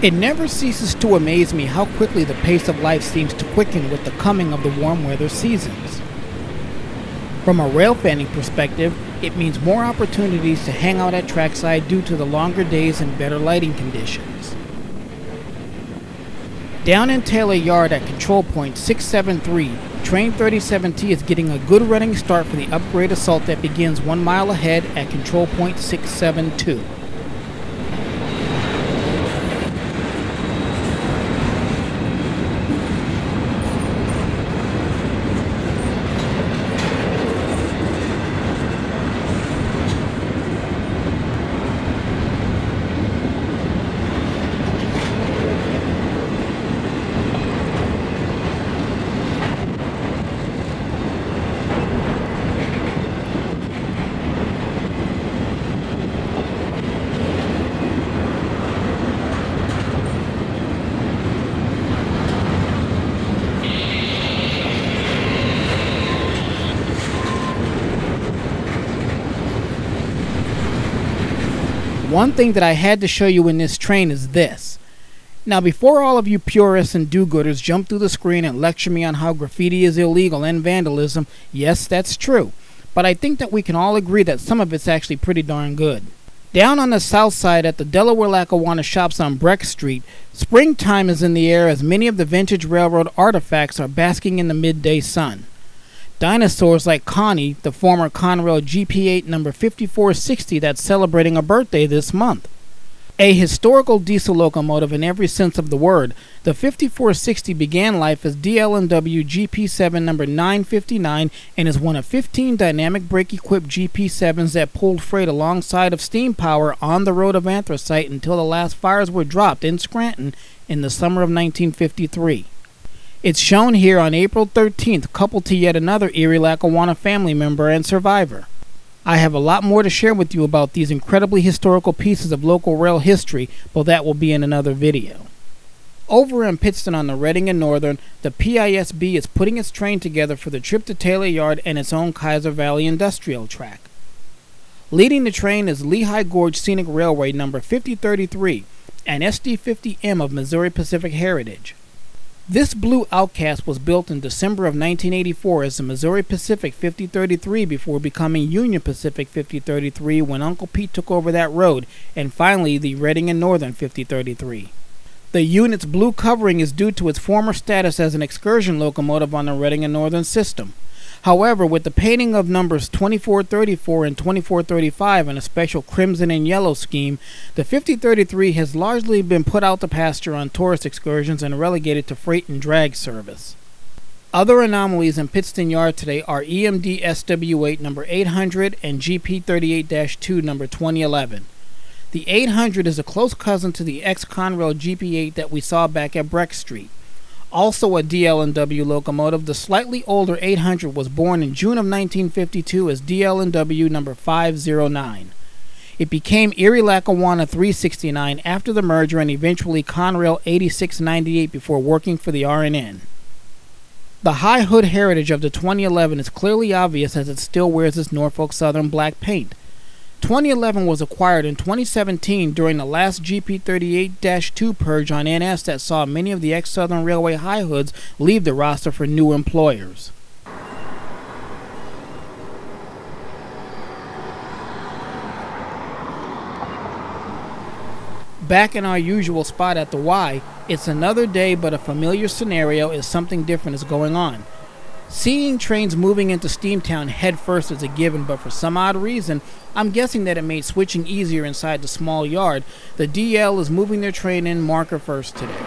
It never ceases to amaze me how quickly the pace of life seems to quicken with the coming of the warm weather seasons. From a railfanning perspective, it means more opportunities to hang out at trackside due to the longer days and better lighting conditions. Down in Taylor Yard at control point 673, train 37T is getting a good running start for the upgrade assault that begins 1 mile ahead at control point 672. One thing that I had to show you in this train is this. Now, before all of you purists and do-gooders jump through the screen and lecture me on how graffiti is illegal and vandalism, yes, that's true. But I think that we can all agree that some of it's actually pretty darn good. Down on the south side at the Delaware-Lackawanna shops on Breck Street, springtime is in the air as many of the vintage railroad artifacts are basking in the midday sun. Dinosaurs like Connie, the former Conrail GP8 number 5460 that's celebrating a birthday this month. A historical diesel locomotive in every sense of the word, the 5460 began life as DL&W GP7 number 959 and is one of 15 dynamic brake-equipped GP7s that pulled freight alongside of steam power on the road of anthracite until the last fires were dropped in Scranton in the summer of 1953. It's shown here on April 13th, coupled to yet another Erie-Lackawanna family member and survivor. I have a lot more to share with you about these incredibly historical pieces of local rail history, but that will be in another video. Over in Pittston on the Reading and Northern, the PISB is putting its train together for the trip to Taylor Yard and its own Kaiser Valley Industrial Track. Leading the train is Lehigh Gorge Scenic Railway number 5033, an SD50M of Missouri Pacific heritage. This blue Outcast was built in December of 1984 as the Missouri Pacific 5033 before becoming Union Pacific 5033 when Uncle Pete took over that road, and finally the Reading and Northern 5033. The unit's blue covering is due to its former status as an excursion locomotive on the Reading and Northern system. However, with the painting of numbers 2434 and 2435 in a special crimson and yellow scheme, the 5033 has largely been put out to pasture on tourist excursions and relegated to freight and drag service. Other anomalies in Pittston Yard today are EMD SW8 number 800 and GP38-2 number 2011. The 800 is a close cousin to the ex-Conrail GP8 that we saw back at Breck Street. Also a DL&W locomotive, the slightly older 800 was born in June of 1952 as DL&W number 509. It became Erie-Lackawanna 369 after the merger and eventually Conrail 8698 before working for the RNN. The high hood heritage of the 2011 is clearly obvious as it still wears its Norfolk Southern black paint. 2011 was acquired in 2017 during the last GP38-2 purge on NS that saw many of the ex-Southern Railway high hoods leave the roster for new employers. Back in our usual spot at the Y, it's another day but a familiar scenario as something different is going on. Seeing trains moving into Steamtown head first is a given, but for some odd reason, I'm guessing that it made switching easier inside the small yard. The DL is moving their train in marker first today.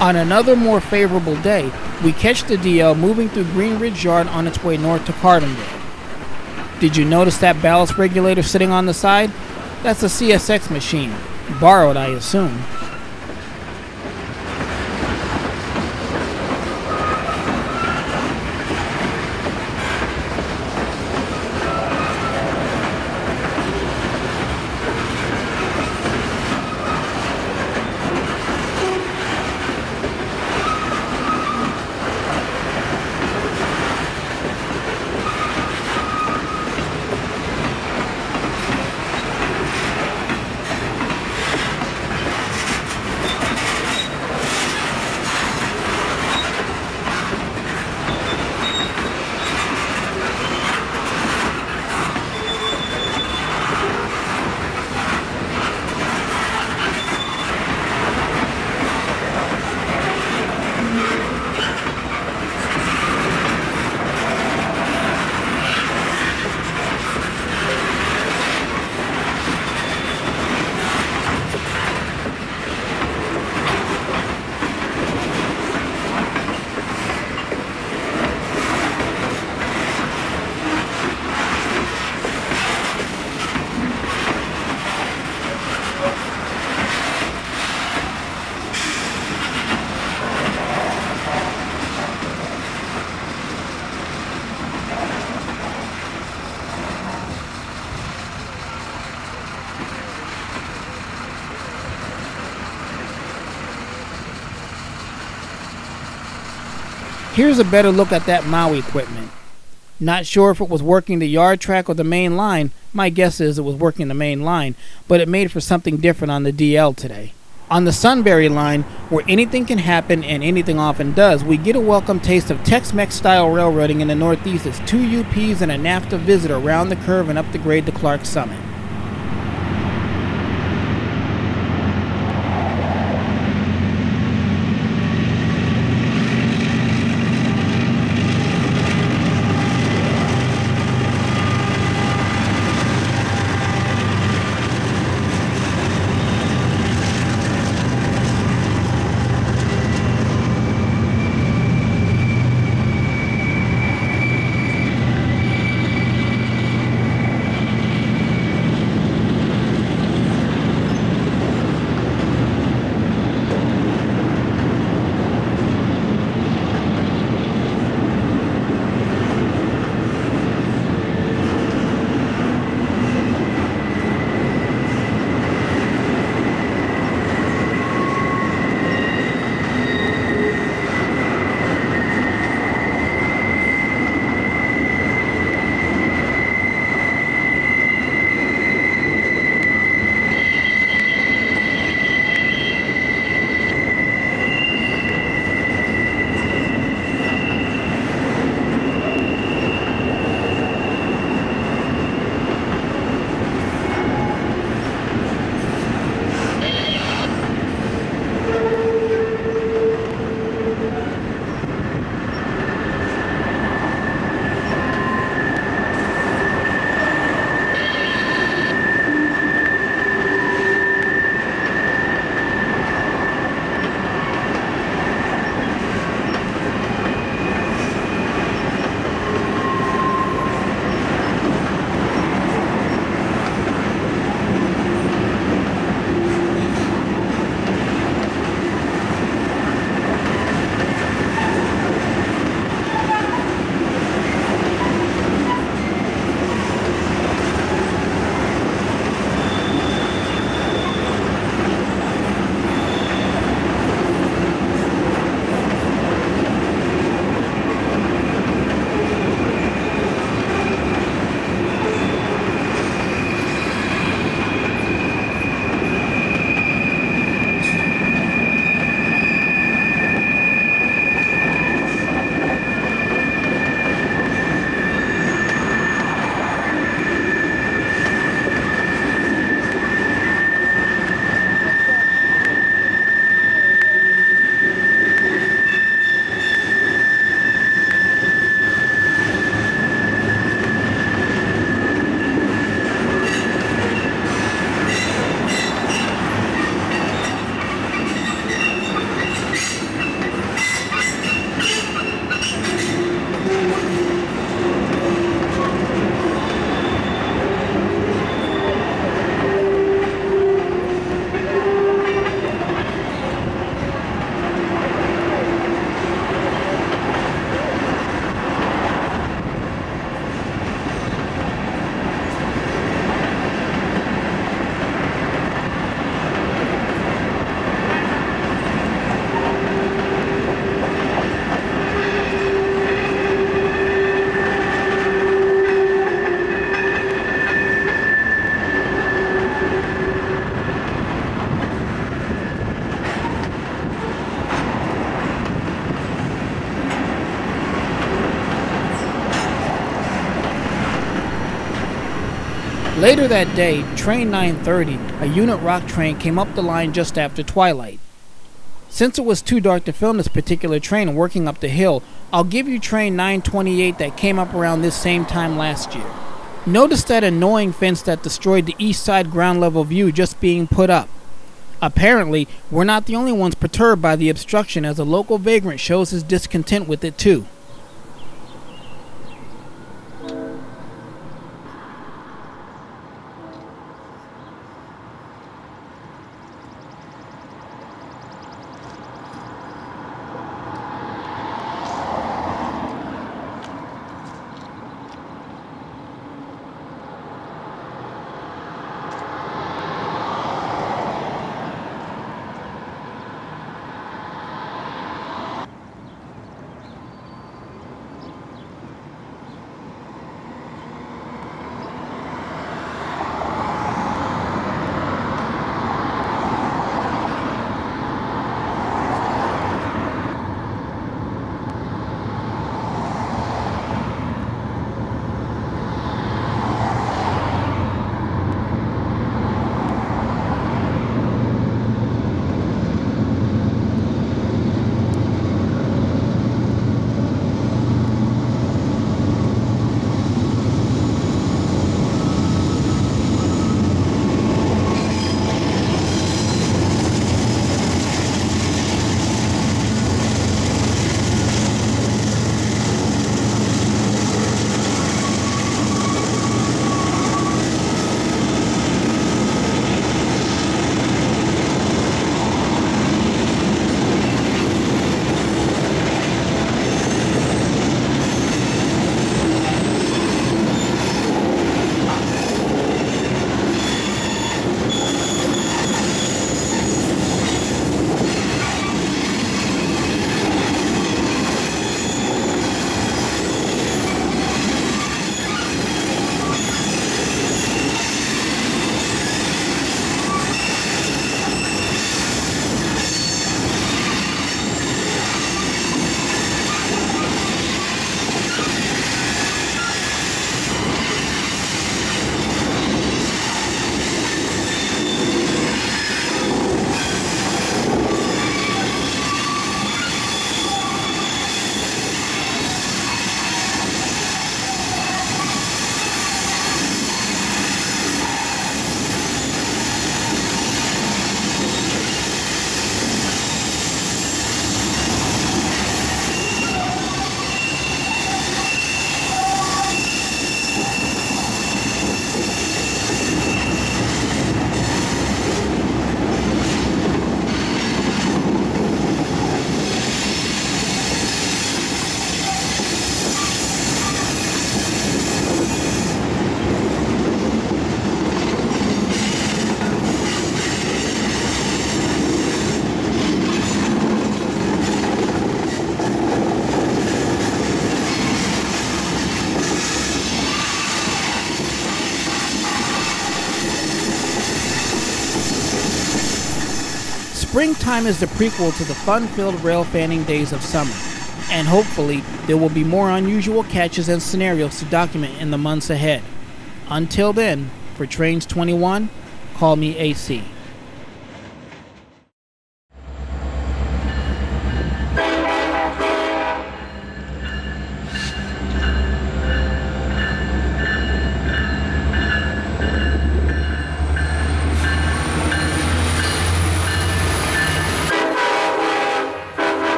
On another more favorable day, we catch the DL moving through Green Ridge Yard on its way north to Carbondale. Did you notice that ballast regulator sitting on the side? That's a CSX machine. Borrowed, I assume. Here's a better look at that Maui equipment. Not sure if it was working the yard track or the main line. My guess is it was working the main line, but it made for something different on the DL today. On the Sunbury line, where anything can happen and anything often does, we get a welcome taste of Tex-Mex style railroading in the Northeast as 2 UPs and a NAFTA visitor round the curve and up the grade to Clark Summit. Later that day, train 930, a unit rock train, came up the line just after twilight. Since it was too dark to film this particular train working up the hill, I'll give you train 928 that came up around this same time last year. Notice that annoying fence that destroyed the east side ground level view just being put up. Apparently, we're not the only ones perturbed by the obstruction, as a local vagrant shows his discontent with it too. Springtime is the prequel to the fun-filled railfanning days of summer, and hopefully there will be more unusual catches and scenarios to document in the months ahead. Until then, for Trains 21, call me AC.